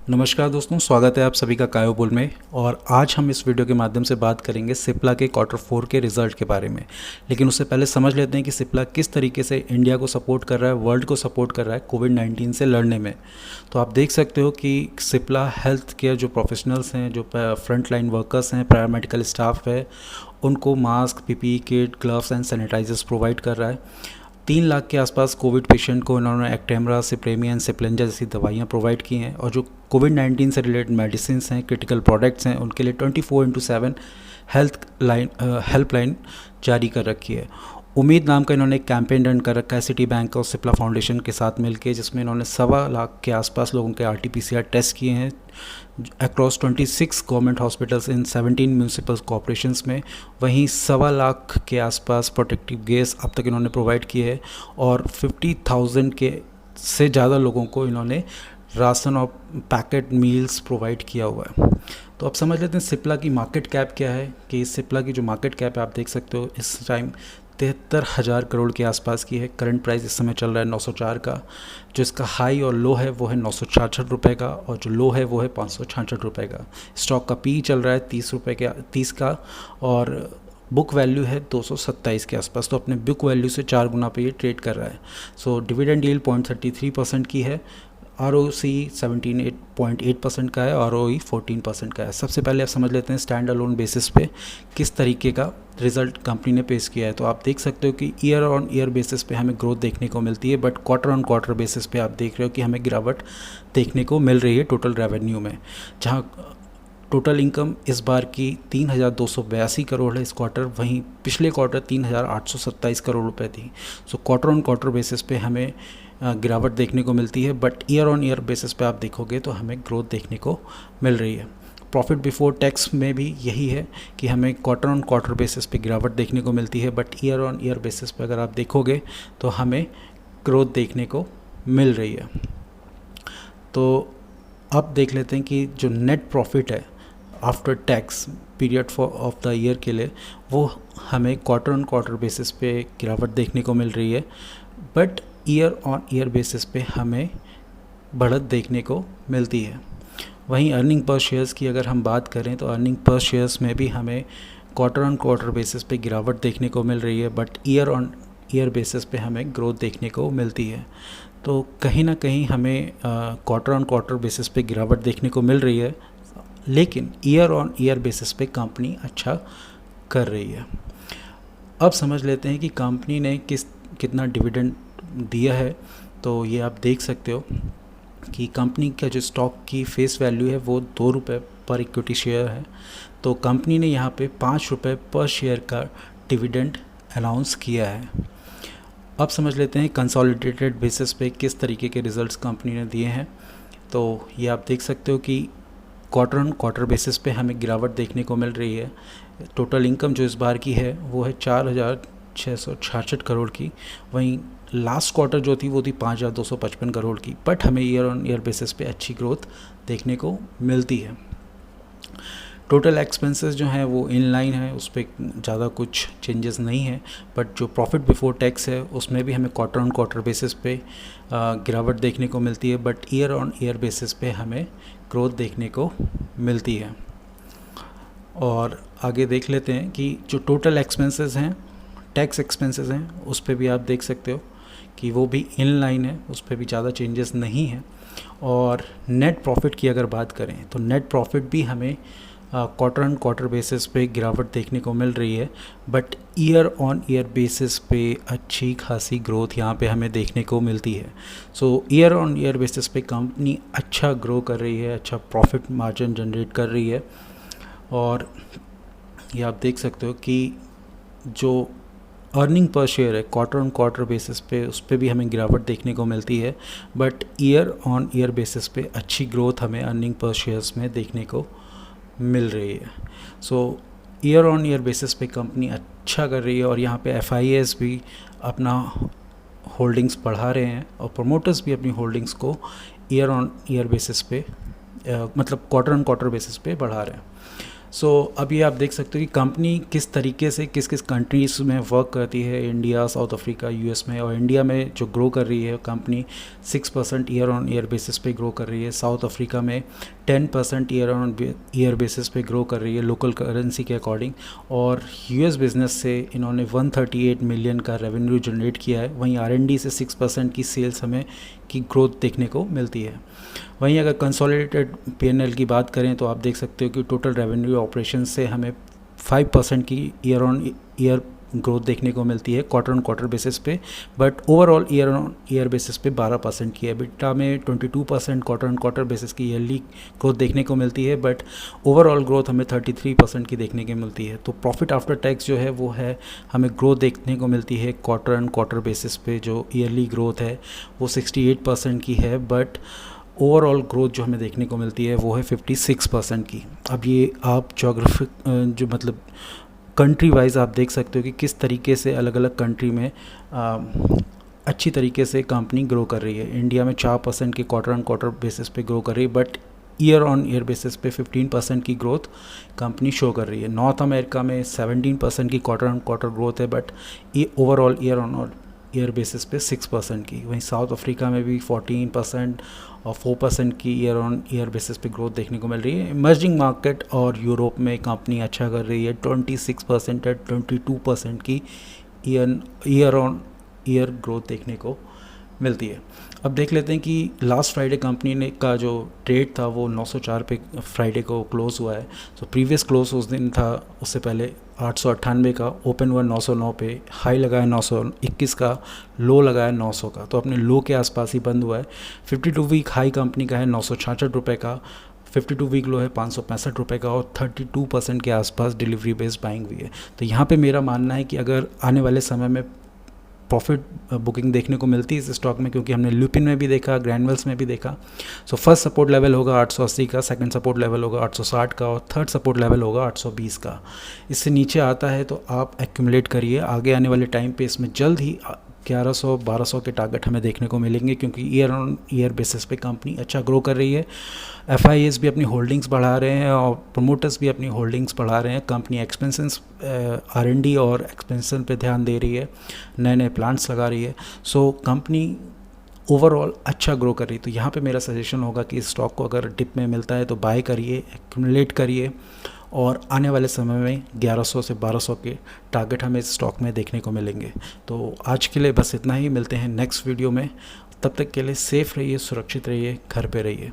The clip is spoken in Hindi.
नमस्कार दोस्तों, स्वागत है आप सभी का कायोबुल में। और आज हम इस वीडियो के माध्यम से बात करेंगे सिप्ला के क्वार्टर 4 के रिज़ल्ट के बारे में। लेकिन उससे पहले समझ लेते हैं कि सिप्ला किस तरीके से इंडिया को सपोर्ट कर रहा है, वर्ल्ड को सपोर्ट कर रहा है कोविड-19 से लड़ने में। तो आप देख सकते हो कि सिप्ला हेल्थ केयर जो प्रोफेशनल्स हैं, जो फ्रंट लाइन वर्कर्स हैं, पैरामेडिकल स्टाफ है, उनको mask, PPE kit, gloves and sanitizers provide कर रहा है। 3 लाख के आसपास कोविड पेशेंट को इन्होंने एक्टेमरा, सिप्रेमिया एंड सिप्लेंजा जैसी दवाइयाँ प्रोवाइड की हैं। और जो कोविड-19 से रिलेटेड मेडिसिन हैं, क्रिटिकल प्रोडक्ट्स हैं, उनके लिए 24/7 हेल्पलाइन जारी कर रखी है। उम्मीद नाम का इन्होंने एक कैंपेन रन कर रखा है सिटी बैंक और सिप्ला फाउंडेशन के साथ मिलकर, जिसमें इन्होंने 1.25 लाख के आसपास लोगों के RT-PCR टेस्ट किए हैं across 26 government hospitals in 17 municipal corporations में। वहीं 1.25 लाख के आसपास प्रोटेक्टिव गैस अब तक इन्होंने प्रोवाइड किए है और 50,000 के से ज़्यादा लोगों को इन्होंने राशन और पैकेट मील्स प्रोवाइड किया हुआ है। तो अब समझ लेते हैं सिप्ला की मार्केट कैप क्या है। कि सिप्ला की जो मार्केट कैप है आप देख सकते हो इस टाइम 73,000 करोड़ के आसपास की है। करंट प्राइस इस समय चल रहा है 904 का। जो इसका हाई और लो है वो है 966 रुपये का और जो लो है वो है 566 रुपये का। स्टॉक का पी चल रहा है 30 का और बुक वैल्यू है 227 के आसपास। तो अपने बुक वैल्यू से 4 गुना पे ये ट्रेड कर रहा है। सो डिविडेंड यील्ड 0.33% की है। ROC 17.8% का है और ROE 14% का है। सबसे पहले आप समझ लेते हैं स्टैंड अलोन बेसिस पे किस तरीके का रिज़ल्ट कंपनी ने पेश किया है। तो आप देख सकते हो कि ईयर ऑन ईयर बेसिस पे हमें ग्रोथ देखने को मिलती है, but quarter on quarter basis पे आप देख रहे हो कि हमें गिरावट देखने को मिल रही है टोटल रेवेन्यू में। जहाँ टोटल इनकम इस बार की 3,282 करोड़ है इस क्वार्टर, वहीं पिछले क्वार्टर 3,827 करोड़ रुपए थी। So quarter on quarter basis पे हमें गिरावट देखने को मिलती है, but year on year basis पे आप देखोगे तो हमें ग्रोथ देखने को मिल रही है। प्रॉफिट बिफोर टैक्स में भी यही है कि हमें क्वार्टर ऑन क्वार्टर बेसिस पे गिरावट देखने को मिलती है, but year on year basis पे अगर आप देखोगे तो हमें ग्रोथ देखने को मिल रही है। तो अब देख लेते हैं कि जो नेट प्रॉफिट है after tax period of the year के लिए, वो हमें क्वार्टर ऑन क्वार्टर बेसिस पे गिरावट देखने को मिल रही है, but year on year basis पे हमें बढ़त देखने को मिलती है। वहीं अर्निंग पर शेयर्स की अगर हम बात करें तो अर्निंग पर शेयर्स में भी हमें क्वार्टर ऑन क्वार्टर बेसिस पे गिरावट देखने को मिल रही है, but year on year basis पे हमें ग्रोथ देखने को मिलती है। तो कहीं ना कहीं हमें क्वार्टर ऑन क्वार्टर बेसिस पे गिरावट देखने को मिल रही है, लेकिन ईयर ऑन ईयर बेसिस पे कंपनी अच्छा कर रही है। अब समझ लेते हैं कि कंपनी ने कितना डिविडेंड दिया है। तो ये आप देख सकते हो कि कंपनी का जो स्टॉक की फेस वैल्यू है वो 2 रुपये पर इक्विटी शेयर है। तो कंपनी ने यहाँ पे 5 रुपये पर शेयर का डिविडेंड अनाउंस किया है। अब समझ लेते हैं कंसोलिडेटेड बेसिस पे किस तरीके के रिजल्ट्स कंपनी ने दिए हैं। तो ये आप देख सकते हो कि क्वार्टर ऑन क्वार्टर बेसिस पे हमें गिरावट देखने को मिल रही है। टोटल इनकम जो इस बार की है वो है 4,666 करोड़ की। वहीं लास्ट क्वार्टर जो थी वो थी 5,255 करोड़ की, बट हमें ईयर ऑन ईयर बेसिस पे अच्छी ग्रोथ देखने को मिलती है। टोटल एक्सपेंसेस जो हैं वो इन लाइन है, उस पर ज़्यादा कुछ चेंजेस नहीं है, बट जो प्रॉफिट बिफोर टैक्स है उसमें भी हमें क्वार्टर ऑन क्वार्टर बेसिस पे गिरावट देखने को मिलती है, but year on year basis पे हमें ग्रोथ देखने को मिलती है। और आगे देख लेते हैं कि जो टोटल एक्सपेंसेस हैं, टैक्स एक्सपेंसेस हैं, उस पर भी आप देख सकते हो कि वो भी इन लाइन है, उस पर भी ज़्यादा चेंजेस नहीं है। और नेट प्रॉफिट की अगर बात करें तो नेट प्रॉफिट भी हमें क्वार्टर ऑन क्वार्टर बेसिस पे गिरावट देखने को मिल रही है, but year on year basis पे अच्छी खासी ग्रोथ यहाँ पे हमें देखने को मिलती है। सो ईयर ऑन ईयर बेसिस पे कंपनी अच्छा ग्रो कर रही है, अच्छा प्रॉफिट मार्जिन जनरेट कर रही है। और ये आप देख सकते हो कि जो अर्निंग पर शेयर है क्वार्टर ऑन क्वार्टर बेसिस पे, उस पर भी हमें गिरावट देखने को मिलती है, but year on year basis पे अच्छी ग्रोथ हमें अर्निंग पर शेयर्स में देखने को मिल रही है। सो ईयर ऑन ईयर बेसिस पे कंपनी अच्छा कर रही है। और यहाँ पे FIAs भी अपना होल्डिंग्स बढ़ा रहे हैं और प्रोमोटर्स भी अपनी होल्डिंग्स को ईयर ऑन ईयर बेसिस पे मतलब क्वार्टर ऑन क्वार्टर बेसिस पे बढ़ा रहे हैं। सो अभी आप देख सकते हो कि कंपनी किस तरीके से किस किस कंट्रीज़ में वर्क करती है, इंडिया, साउथ अफ्रीका, यूएस में। और इंडिया में जो ग्रो कर रही है company 6% year on year basis पे ग्रो कर रही है। साउथ अफ्रीका में 10% ईयर ऑन ईयर बेसिस पे ग्रो कर रही है लोकल करेंसी के अकॉर्डिंग। और यूएस बिज़नेस से इन्होंने 138 मिलियन का रेवेन्यू जनरेट किया है। वहीं आर&डी से 6% की सेल्स हमें की ग्रोथ देखने को मिलती है। वहीं अगर कंसोलिडेटेड पीएनएल की बात करें तो आप देख सकते हो कि टोटल रेवेन्यू ऑपरेशन से हमें 5% की ईयर ऑन ईयर ग्रोथ देखने को मिलती है क्वार्टर ऑन क्वार्टर बेसिस पे। But overall year on year basis पे 12% की है। बिटा में 22% क्वार्टर ऑन क्वार्टर बेसिस की ईयरली ग्रोथ देखने को मिलती है, बट ओवरऑल ग्रोथ हमें 33% की देखने को मिलती है। तो प्रॉफिट आफ्टर टैक्स जो है वो है हमें ग्रोथ देखने को मिलती है क्वार्टर ऑन क्वार्टर बेसिस पे। जो ईयरली ग्रोथ है वो 68% की है, बट ओवरऑल ग्रोथ जो हमें देखने को मिलती है वो है 56% की। अब ये आप जोग्राफिक जो मतलब कंट्री वाइज आप देख सकते हो कि किस तरीके से अलग अलग कंट्री में अच्छी तरीके से कंपनी ग्रो कर रही है। इंडिया में 4% की क्वार्टर ऑन क्वार्टर बेसिस पे ग्रो कर रही है, but year on year basis पे 15% की ग्रोथ कंपनी शो कर रही है। नॉर्थ अमेरिका में 17% की क्वार्टर ऑन क्वार्टर ग्रोथ है, बट ये overall year on year basis पे 6% की। वहीं साउथ अफ्रीका में भी 14% और 4% की ईयर ऑन ईयर बेसिस पे ग्रोथ देखने को मिल रही है। इमर्जिंग मार्केट और यूरोप में कंपनी अच्छा कर रही है, 26% और 22% की ईयर ऑन ईयर ग्रोथ देखने को मिलती है। अब देख लेते हैं कि लास्ट फ्राइडे कंपनी ने का जो ट्रेड था वो 904 पे फ्राइडे को क्लोज हुआ है। तो प्रीवियस क्लोज उस दिन था, उससे पहले 898 का, ओपन हुआ 909 पे, हाई लगाया 921 का, लो लगाया 900 का। तो अपने लो के आसपास ही बंद हुआ है। 52 वीक हाई कंपनी का है 966 रुपये का, 52 वीक लो है 565 रुपये का, और 32% के आसपास डिलीवरी बेस्ड बाइंग हुई है। तो यहाँ पे मेरा मानना है कि अगर आने वाले समय में प्रॉफिट बुकिंग देखने को मिलती है इस स्टॉक में, क्योंकि हमने लुपिन में भी देखा, ग्रैनुअल्स में भी देखा। सो फर्स्ट सपोर्ट लेवल होगा 880 का, सेकंड सपोर्ट लेवल होगा 860 का, और थर्ड सपोर्ट लेवल होगा 820 का। इससे नीचे आता है तो आप एक्यूमुलेट करिए। आगे आने वाले टाइम पे इसमें जल्द ही 1100-1200 के टारगेट हमें देखने को मिलेंगे, क्योंकि ईयर ऑन ईयर बेसिस पे कंपनी अच्छा ग्रो कर रही है। एफआईएस भी अपनी होल्डिंग्स बढ़ा रहे हैं और प्रोमोटर्स भी अपनी होल्डिंग्स बढ़ा रहे हैं। कंपनी एक्सपेंशंस आर&डी और एक्सपेंशन पे ध्यान दे रही है, नए नए प्लांट्स लगा रही है। सो कंपनी ओवरऑल अच्छा ग्रो कर रही है। तो यहाँ पे मेरा सजेशन होगा कि इस स्टॉक को अगर डिप में मिलता है तो बाय करिए, एक्यूमुलेट करिए, और आने वाले समय में 1100 से 1200 के टारगेट हमें इस स्टॉक में देखने को मिलेंगे। तो आज के लिए बस इतना ही। मिलते हैं नेक्स्ट वीडियो में। तब तक के लिए सेफ़ रहिए, सुरक्षित रहिए, घर पे रहिए।